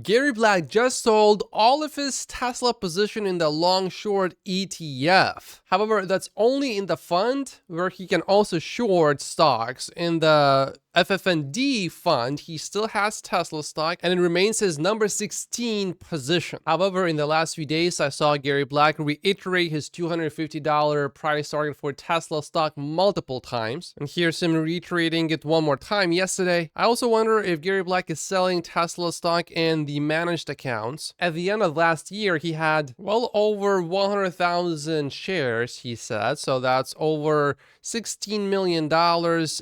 Gary Black just sold all of his Tesla position in the long-short ETF. However, that's only in the fund where he can also short stocks. In the FFND fund, he still has Tesla stock and it remains his number 16 position. However, in the last few days, I saw Gary Black reiterate his $250 price target for Tesla stock multiple times. And here's him reiterating it one more time yesterday. I also wonder if Gary Black is selling Tesla stock in the managed accounts. At the end of last year, he had well over 100,000 shares, he said. So that's over $16 million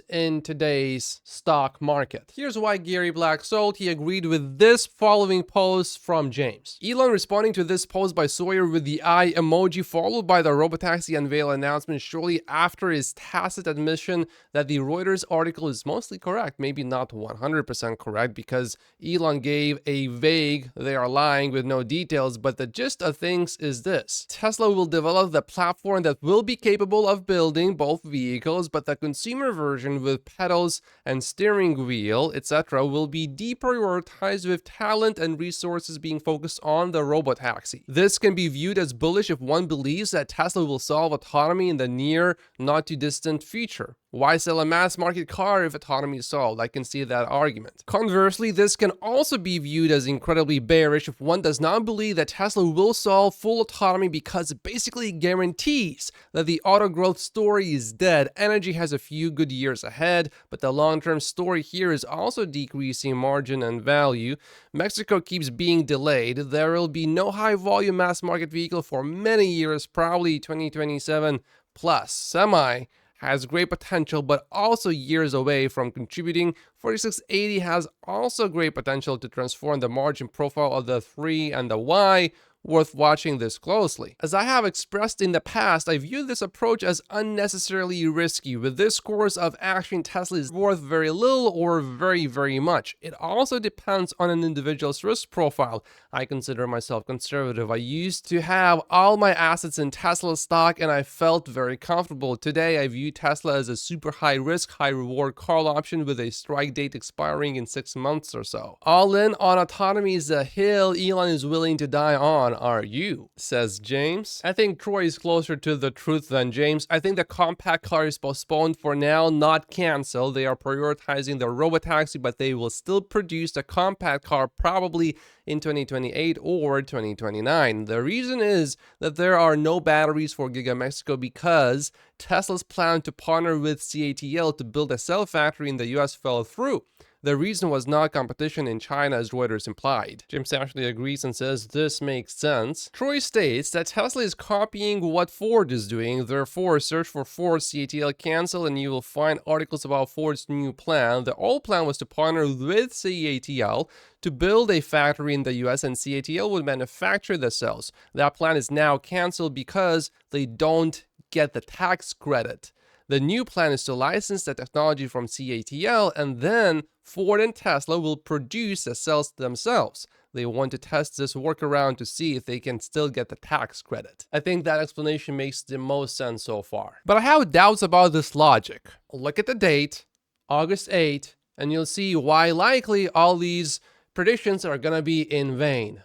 in today's stock market. Here's why Gary Black sold. He agreed with this following post from James. Elon responding to this post by Sawyer with the eye emoji, followed by the Robotaxi unveil announcement shortly after his tacit admission that the Reuters article is mostly correct, maybe not 100% correct, because Elon gave a vague "they are lying" with no details, but the gist of things is this: Tesla will develop the platform that will be capable of building both vehicles, but the consumer version with pedals and steering wheel, etc., will be deprioritized, with talent and resources being focused on the Robotaxi. This can be viewed as bullish if one believes that Tesla will solve autonomy in the near, not too distant future. Why sell a mass market car if autonomy is solved? I can see that argument. Conversely, this can also be viewed as incredibly bearish if one does not believe that Tesla will solve full autonomy, because it basically guarantees that the auto growth story is dead. Energy has a few good years ahead, but the long-term story here is also decreasing margin and value. Mexico keeps being delayed. There will be no high-volume mass market vehicle for many years, probably 2027 plus. Semi has great potential, but also years away from contributing. 4680 has also great potential to transform the margin profile of the 3 and the Y. Worth watching this closely. As I have expressed in the past, I view this approach as unnecessarily risky. With this course of action, Tesla is worth very little or very much. It also depends on an individual's risk profile. I consider myself conservative. I used to have all my assets in Tesla stock and I felt very comfortable. Today, I view Tesla as a super high risk, high reward call option with a strike date expiring in 6 months or so. All in on autonomy is a hill Elon is willing to die on. Are you? Says James. I think Troy is closer to the truth than James. I think the compact car is postponed for now, not canceled. They are prioritizing the Robotaxi, but they will still produce a compact car probably in 2028 or 2029. The reason is that there are no batteries for Giga Mexico because Tesla's plan to partner with CATL to build a cell factory in the US fell through. The reason was not competition in China, as Reuters implied. James actually agrees and says this makes sense. Troy states that Tesla is copying what Ford is doing. Therefore, search for Ford CATL cancel and you will find articles about Ford's new plan. The old plan was to partner with CATL to build a factory in the US, and CATL would manufacture the cells. That plan is now canceled because they don't get the tax credit. The new plan is to license the technology from CATL, and then Ford and Tesla will produce the cells themselves. They want to test this workaround to see if they can still get the tax credit. I think that explanation makes the most sense so far. But I have doubts about this logic. Look at the date, August 8, and you'll see why likely all these predictions are gonna be in vain.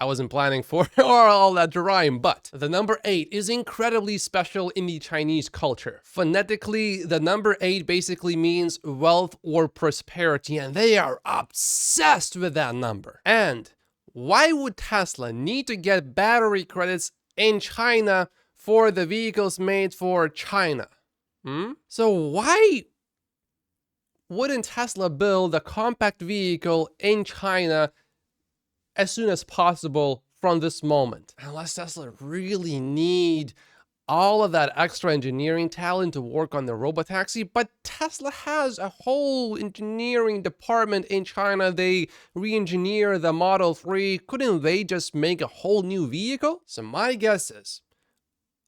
I wasn't planning for all that to rhyme, but the number 8 is incredibly special in the Chinese culture. Phonetically, the number 8 basically means wealth or prosperity, and they are obsessed with that number. And why would Tesla need to get battery credits in China for the vehicles made for China? So why wouldn't Tesla build a compact vehicle in China as soon as possible from this moment? Unless Tesla really need all of that extra engineering talent to work on the Robotaxi. But Tesla has a whole engineering department in China. They re-engineer the Model 3. Couldn't they just make a whole new vehicle? So my guess is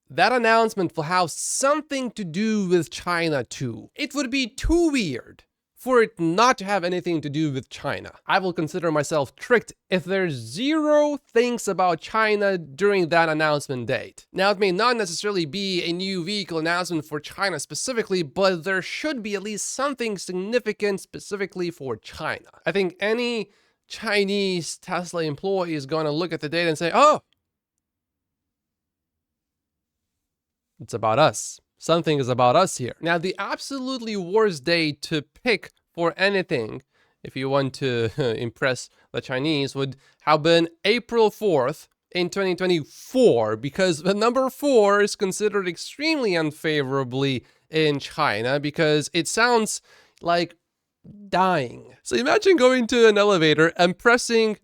that announcement will have something to do with China too. It would be too weird for it not to have anything to do with China. I will consider myself tricked if there's zero things about China during that announcement date. Now, it may not necessarily be a new vehicle announcement for China specifically, but there should be at least something significant specifically for China. I think any Chinese Tesla employee is going to look at the data and say, oh, it's about us. Something is about us here. Now, the absolutely worst day to pick for anything, if you want to impress the Chinese, would have been April 4th in 2024, because the number 4 is considered extremely unfavorably in China because it sounds like dying. So imagine going to an elevator and pressing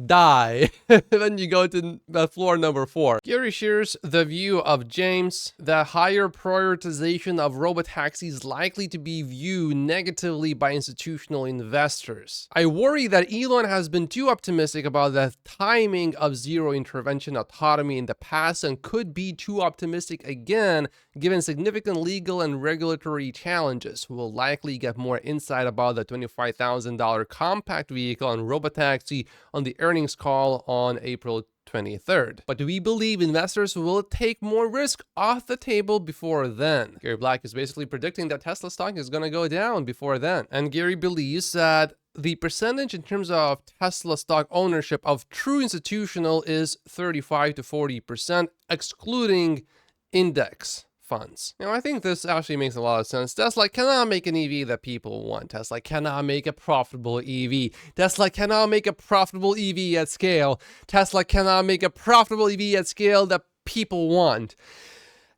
die. Then you go to floor number 4. Gary shares the view of James that higher prioritization of robotaxis is likely to be viewed negatively by institutional investors. I worry that Elon has been too optimistic about the timing of zero intervention autonomy in the past and could be too optimistic again given significant legal and regulatory challenges. We'll likely get more insight about the $25,000 compact vehicle and robotaxi on the earnings call on April 23rd. But do we believe investors will take more risk off the table before then? Gary Black is basically predicting that Tesla stock is going to go down before then. And Gary believes that the percentage in terms of Tesla stock ownership of true institutional is 35 to 40%, excluding index funds. Now, I think this actually makes a lot of sense. Tesla cannot make an EV that people want. Tesla cannot make a profitable EV. Tesla cannot make a profitable EV at scale. Tesla cannot make a profitable EV at scale that people want.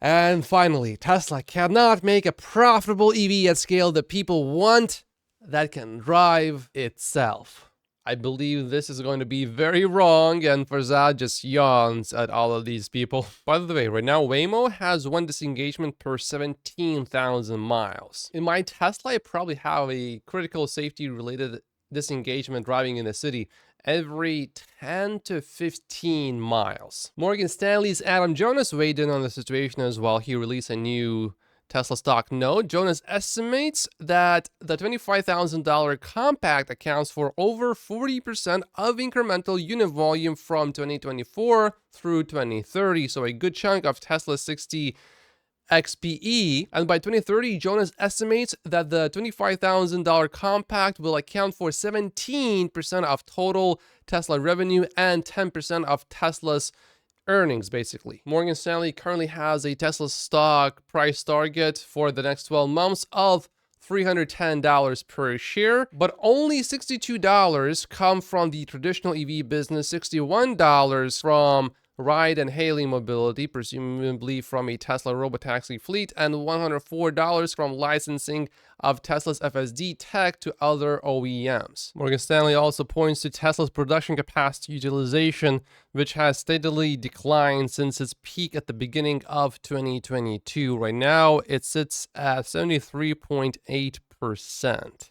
And finally, Tesla cannot make a profitable EV at scale that people want that can drive itself. I believe this is going to be very wrong, and Farzad just yawns at all of these people. By the way, right now Waymo has 1 disengagement per 17,000 miles. In my Tesla, I probably have a critical safety related disengagement driving in the city every 10 to 15 miles. Morgan Stanley's Adam Jonas weighed in on the situation as well. He released a new Tesla stock note. Jonas estimates that the $25,000 compact accounts for over 40% of incremental unit volume from 2024 through 2030. So a good chunk of Tesla 60 XPE. And by 2030, Jonas estimates that the $25,000 compact will account for 17% of total Tesla revenue and 10% of Tesla's earnings, basically. Morgan Stanley currently has a Tesla stock price target for the next 12 months of $310 per share, but only $62 come from the traditional EV business, $61 from ride and hailing mobility, presumably from a Tesla robotaxi fleet, and $104 from licensing of Tesla's FSD tech to other OEMs. Morgan Stanley also points to Tesla's production capacity utilization, which has steadily declined since its peak at the beginning of 2022. Right now, it sits at 73.8%.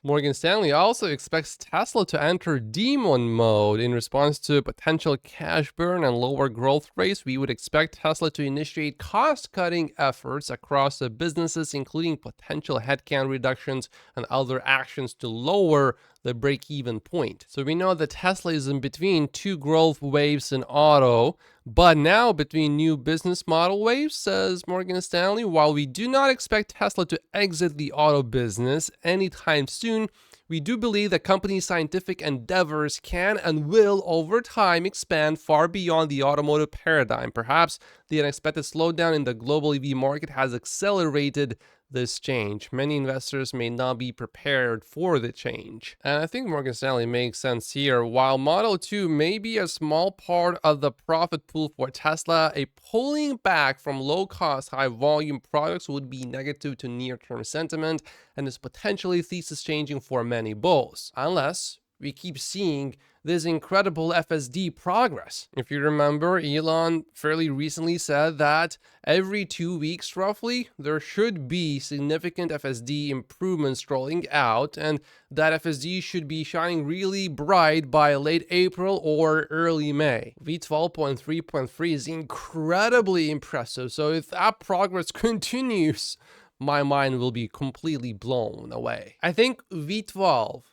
Morgan Stanley also expects Tesla to enter demon mode in response to potential cash burn and lower growth rates. We would expect Tesla to initiate cost-cutting efforts across the businesses, including potential headcount reductions and other actions to lower the break-even point. So we know that Tesla is in between 2 growth waves in auto, but now between new business model waves, says Morgan Stanley. While we do not expect Tesla to exit the auto business anytime soon, we do believe that company's scientific endeavors can and will over time expand far beyond the automotive paradigm. Perhaps the unexpected slowdown in the global EV market has accelerated this change. Many investors may not be prepared for the change. And I think Morgan Stanley makes sense here. While Model 2 may be a small part of the profit pool for Tesla, a pulling back from low-cost, high-volume products would be negative to near-term sentiment and is potentially thesis changing for many bulls, unless we keep seeing this incredible FSD progress. If you remember, Elon fairly recently said that every 2 weeks roughly, there should be significant FSD improvements rolling out, and that FSD should be shining really bright by late April or early May. V12.3.3 is incredibly impressive, so if that progress continues, my mind will be completely blown away. I think V12,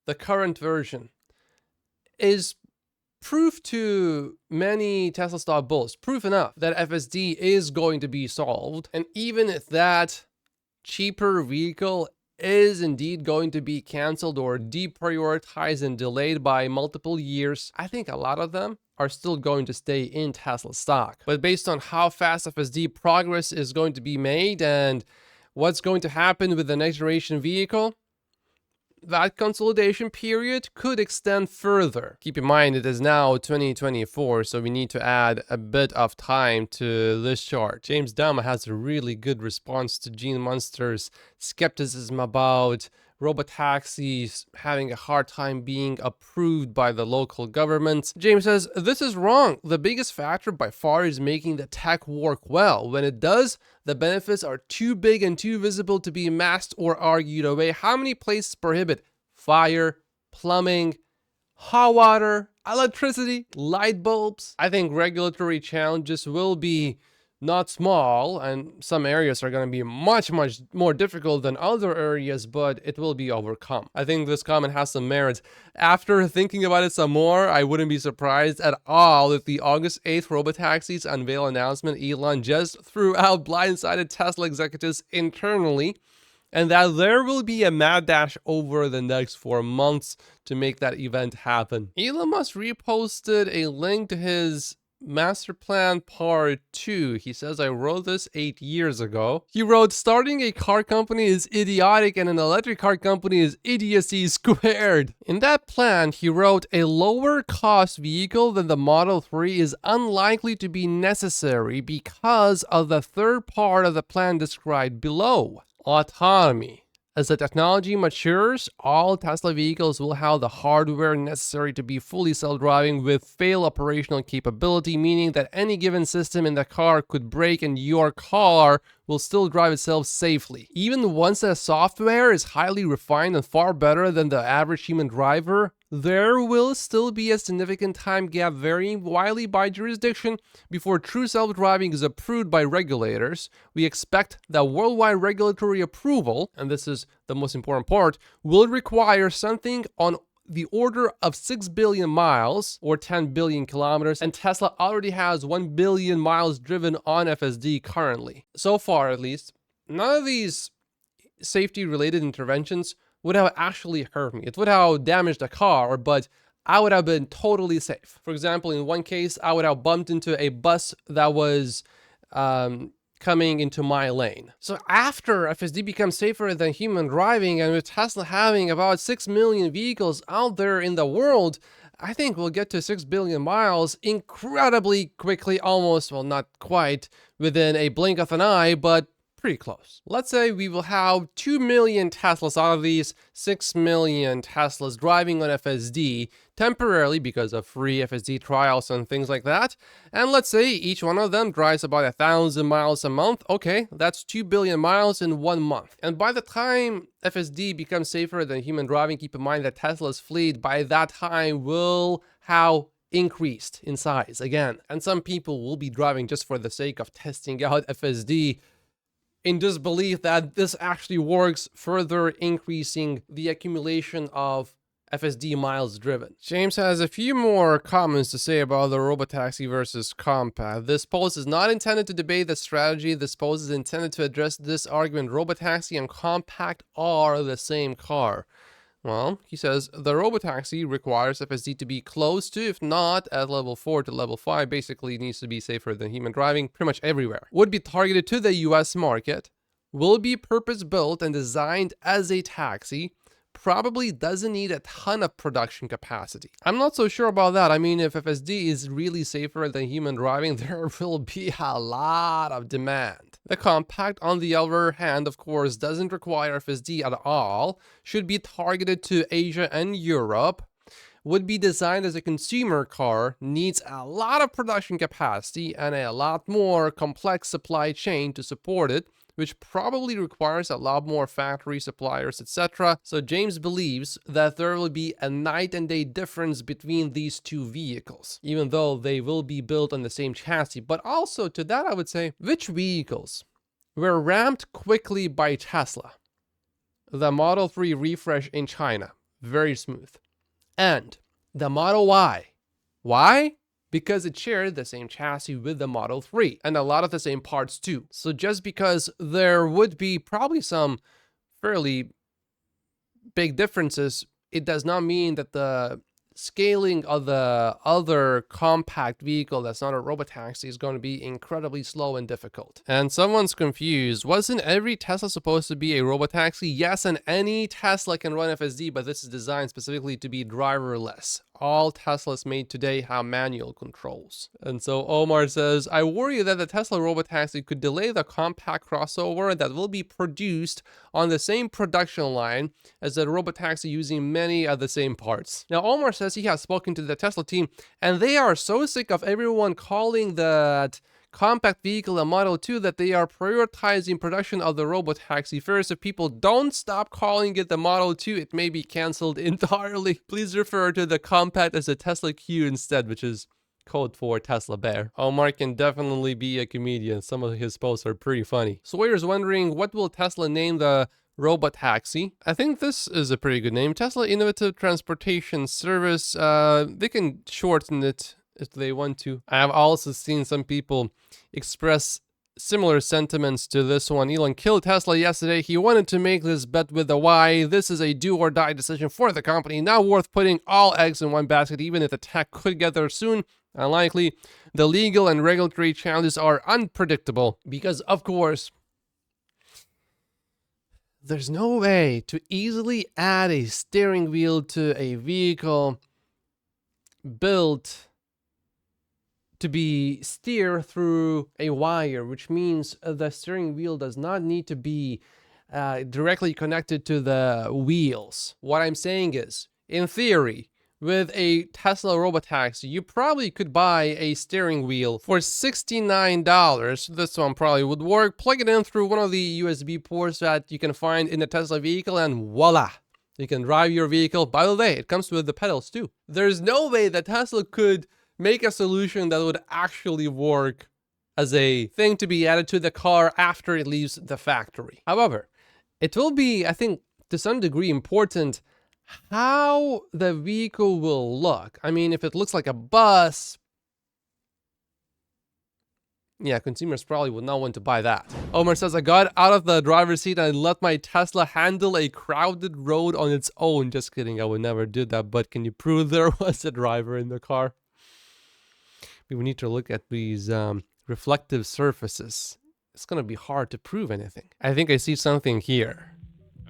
the current version, is proof to many Tesla stock bulls, proof enough that FSD is going to be solved. And even if that cheaper vehicle is indeed going to be canceled or deprioritized and delayed by multiple years, I think a lot of them are still going to stay in Tesla stock. But based on how fast FSD progress is going to be made and what's going to happen with the next generation vehicle, that consolidation period could extend further. Keep in mind it is now 2024, so we need to add a bit of time to this chart. James Dama has a really good response to Gene Munster's skepticism about robotaxis having a hard time being approved by the local governments. James says, this is wrong. The biggest factor by far is making the tech work well. When it does, the benefits are too big and too visible to be masked or argued away. How many places prohibit fire, plumbing, hot water, electricity, light bulbs? I think regulatory challenges will be not small, and some areas are going to be much more difficult than other areas, but it will be overcome. I think this comment has some merit. After thinking about it some more, I wouldn't be surprised at all if the August 8th Robotaxis unveil announcement Elon just threw out blindsided Tesla executives internally, and that there will be a mad dash over the next 4 months to make that event happen. Elon Musk reposted a link to his Master Plan Part 2. He says, I wrote this 8 years ago. He wrote, starting a car company is idiotic and an electric car company is idiocy squared. In that plan, he wrote, a lower cost vehicle than the Model 3 is unlikely to be necessary because of the third part of the plan described below, autonomy. As the technology matures, all Tesla vehicles will have the hardware necessary to be fully self-driving with fail operational capability, meaning that any given system in the car could break and your car will still drive itself safely. Even once the software is highly refined and far better than the average human driver, there will still be a significant time gap varying widely by jurisdiction before true self-driving is approved by regulators. We expect that worldwide regulatory approval, and this is the most important part, will require something on the order of 6 billion miles or 10 billion kilometers, and Tesla already has 1 billion miles driven on FSD currently. So far, at least, none of these safety-related interventions would have actually hurt me. It would have damaged the car, but I would have been totally safe. For example, in one case, I would have bumped into a bus that was coming into my lane. So after FSD becomes safer than human driving, and with Tesla having about 6 million vehicles out there in the world, I think we'll get to 6 billion miles incredibly quickly, almost, well, not quite within a blink of an eye, but pretty close. Let's say we will have 2 million Teslas out of these 6 million Teslas driving on FSD temporarily because of free FSD trials and things like that. And let's say each one of them drives about 1,000 miles a month. Okay, that's 2 billion miles in 1 month. And by the time FSD becomes safer than human driving, keep in mind that Tesla's fleet by that time will have increased in size again. And some people will be driving just for the sake of testing out FSD in disbelief that this actually works, further increasing the accumulation of FSD miles driven. James has a few more comments to say about the Robotaxi versus Compact. This post is not intended to debate the strategy. This post is intended to address this argument. Robotaxi and Compact are the same car. Well, he says the Robotaxi requires FSD to be close to, if not at level 4 to level 5, basically needs to be safer than human driving pretty much everywhere. Would be targeted to the US market, will be purpose-built and designed as a taxi, probably doesn't need a ton of production capacity. I'm not so sure about that. I mean, if FSD is really safer than human driving, there will be a lot of demand. The Compact, on the other hand, of course, doesn't require FSD at all, should be targeted to Asia and Europe, would be designed as a consumer car, needs a lot of production capacity and a lot more complex supply chain to support it, which probably requires a lot more factory suppliers, etc. So James believes that there will be a night and day difference between these two vehicles, even though they will be built on the same chassis. But also to that, I would say, which vehicles were ramped quickly by Tesla? The Model 3 refresh in China, very smooth. And the Model Y. Why? Because it shared the same chassis with the Model 3 and a lot of the same parts too. So just because there would be probably some fairly big difference is it does not mean that the scaling of the other compact vehicle that's not a robotaxi is going to be incredibly slow and difficult. And someone's confused. Wasn't every Tesla supposed to be a robotaxi? Yes, and any Tesla can run FSD, but this is designed specifically to be driverless. All Teslas made today have manual controls. And so Omar says, I worry that the Tesla robotaxi could delay the compact crossover that will be produced on the same production line as the robotaxi using many of the same parts. Now, Omar says he has spoken to the Tesla team and they are so sick of everyone calling that compact vehicle a Model 2 that they are prioritizing production of the robotaxi first. If people don't stop calling it the Model 2, it may be cancelled entirely. Please refer to the compact as a Tesla Q instead, which is code for Tesla Bear. Omar can definitely be a comedian. Some of his posts are pretty funny. Sawyer's wondering, what will Tesla name the Robotaxi? I think this is a pretty good name. Tesla Innovative Transportation Service. They can shorten it if they want to. I have also seen some people express similar sentiments to this one. Elon killed Tesla yesterday. He wanted to make this bet with the why. This is a do or die decision for the company. Not worth putting all eggs in one basket, even if the tech could get there soon. Unlikely. The legal and regulatory challenges are unpredictable because, of course, there's no way to easily add a steering wheel to a vehicle built to be steered through a wire, which means the steering wheel does not need to be directly connected to the wheels. What I'm saying is, in theory, with a Tesla Robotaxi, you probably could buy a steering wheel for $69. This one probably would work. Plug it in through one of the USB ports that you can find in the Tesla vehicle and voila! You can drive your vehicle. By the way, it comes with the pedals too. There's no way that Tesla could make a solution that would actually work as a thing to be added to the car after it leaves the factory. However, it will be, I think, to some degree important how the vehicle will look. I mean, if it looks like a bus, yeah, consumers probably would not want to buy that. Omar says, I got out of the driver's seat and let my Tesla handle a crowded road on its own. Just kidding, I would never do that, but can you prove there was a driver in the car? We need to look at these reflective surfaces. It's gonna be hard to prove anything. I think I see something here.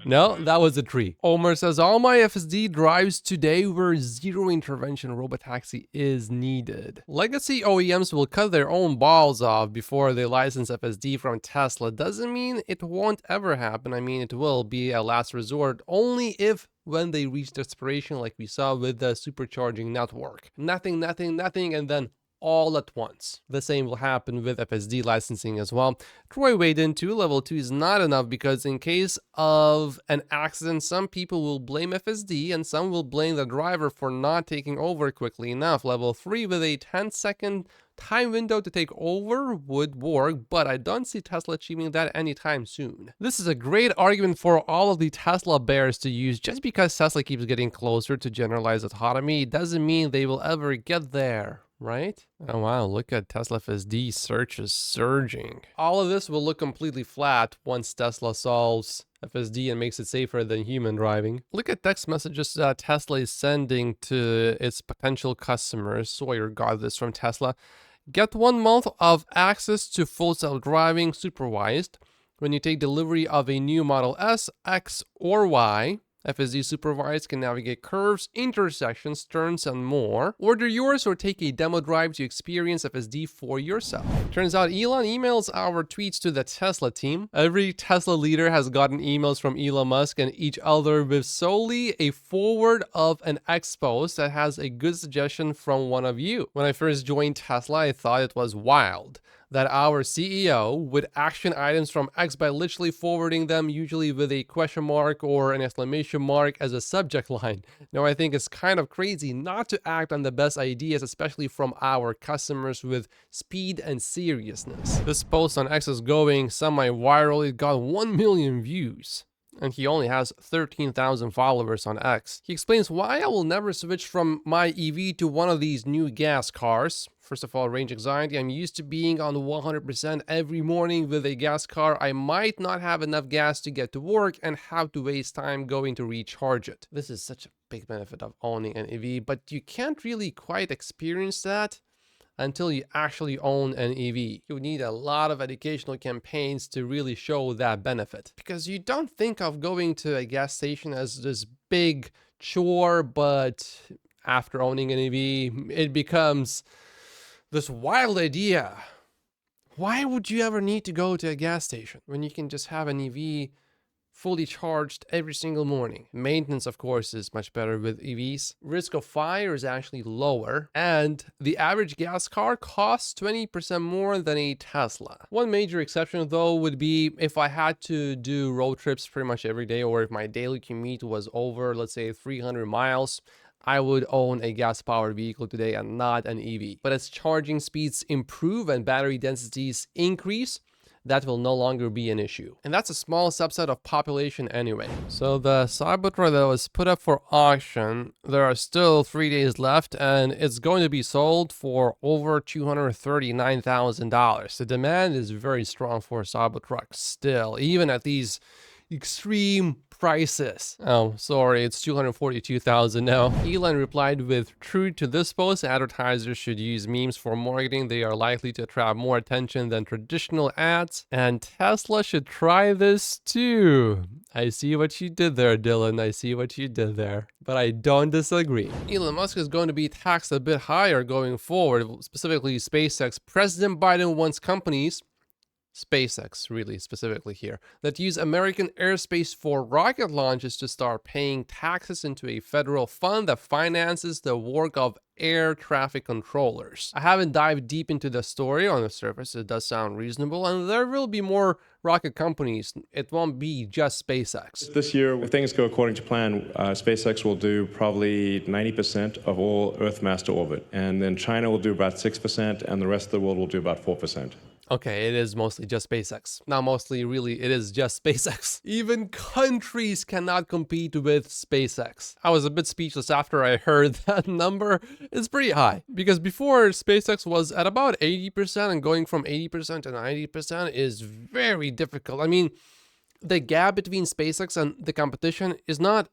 No, that was a tree. Omar says, all my FSD drives today where zero intervention robotaxi is needed. Legacy OEMs will cut their own balls off before they license FSD from Tesla. Doesn't mean it won't ever happen. I mean, it will be a last resort only if when they reach desperation, like we saw with the supercharging network. Nothing, and then all at once. The same will happen with FSD licensing as well. Troy weighed in too. Level 2 is not enough because in case of an accident, some people will blame FSD and some will blame the driver for not taking over quickly enough. Level 3 with a 10-second time window to take over would work, but I don't see Tesla achieving that anytime soon. This is a great argument for all of the Tesla bears to use. Just because Tesla keeps getting closer to generalized autonomy doesn't mean they will ever get there. Right? Oh wow, look at Tesla FSD searches surging. All of this will look completely flat once Tesla solves FSD and makes it safer than human driving. Look at text messages Tesla is sending to its potential customers. Sawyer got this from Tesla. Get 1 month of access to full self-driving supervised when you take delivery of a new Model S, X, or Y. FSD Supervised can navigate curves, intersections, turns, and more. Order yours or take a demo drive to experience FSD for yourself. Turns out Elon emails our tweets to the Tesla team. Every Tesla leader has gotten emails from Elon Musk and each other with solely a forward of an X post that has a good suggestion from one of you. When I first joined Tesla, I thought it was wild that our CEO would action items from X by literally forwarding them, usually with a question mark or an exclamation mark as a subject line. Now, I think it's kind of crazy not to act on the best ideas, especially from our customers, with speed and seriousness. This post on X is going semi-viral. It got 1 million views. and he only has 13,000 followers on X. He explains why I will never switch from my EV to one of these new gas cars. First of all, range anxiety. I'm used to being on 100% every morning with a gas car. I might not have enough gas to get to work and have to waste time going to recharge it. This is such a big benefit of owning an EV, but you can't really quite experience that until you actually own an EV. You need a lot of educational campaigns to really show that benefit, because you don't think of going to a gas station as this big chore, but after owning an EV, it becomes this wild idea. Why would you ever need to go to a gas station when you can just have an EV fully charged every single morning? Maintenance, of course, is much better with EVs. Risk of fire is actually lower, and the average gas car costs 20% more than a Tesla. One major exception, though, would be if I had to do road trips pretty much every day, or if my daily commute was over, let's say, 300 miles. I would own a gas-powered vehicle today and not an EV. But as charging speeds improve and battery densities increase, that will no longer be an issue. And that's a small subset of population anyway. So the Cybertruck that was put up for auction, there are still 3 days left, and it's going to be sold for over $239,000. The demand is very strong for Cybertruck still, even at these extreme prices. Oh, sorry, it's $242,000 now. Elon replied with, "True to this post, advertisers should use memes for marketing. They are likely to attract more attention than traditional ads. And Tesla should try this too." I see what you did there, Dylan. I see what you did there. But I don't disagree. Elon Musk is going to be taxed a bit higher going forward, specifically SpaceX. President Biden wants companies, SpaceX really specifically here, that use American airspace for rocket launches to start paying taxes into a federal fund that finances the work of air traffic controllers. I haven't dived deep into the story. On the surface, it does sound reasonable, and there will be more rocket companies. It won't be just SpaceX. This year, if things go according to plan, SpaceX will do probably 90% of all Earth mass to orbit, and then China will do about 6%, and the rest of the world will do about 4%. Okay, it is mostly just SpaceX. Not mostly, really, it is just SpaceX. Even countries cannot compete with SpaceX. I was a bit speechless after I heard that number. It's pretty high, because before SpaceX was at about 80%, and going from 80% to 90% is very difficult. I mean, the gap between SpaceX and the competition is not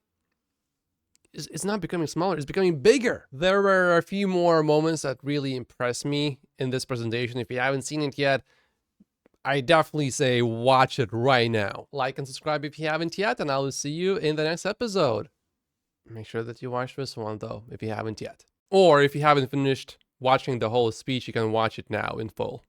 it's not becoming smaller, it's becoming bigger. There were a few more moments that really impressed me in this presentation. If you haven't seen it yet, I definitely say watch it right now. Like and subscribe if you haven't yet, and I will see you in the next episode. Make sure that you watch this one, though, if you haven't yet. Or if you haven't finished watching the whole speech, you can watch it now in full.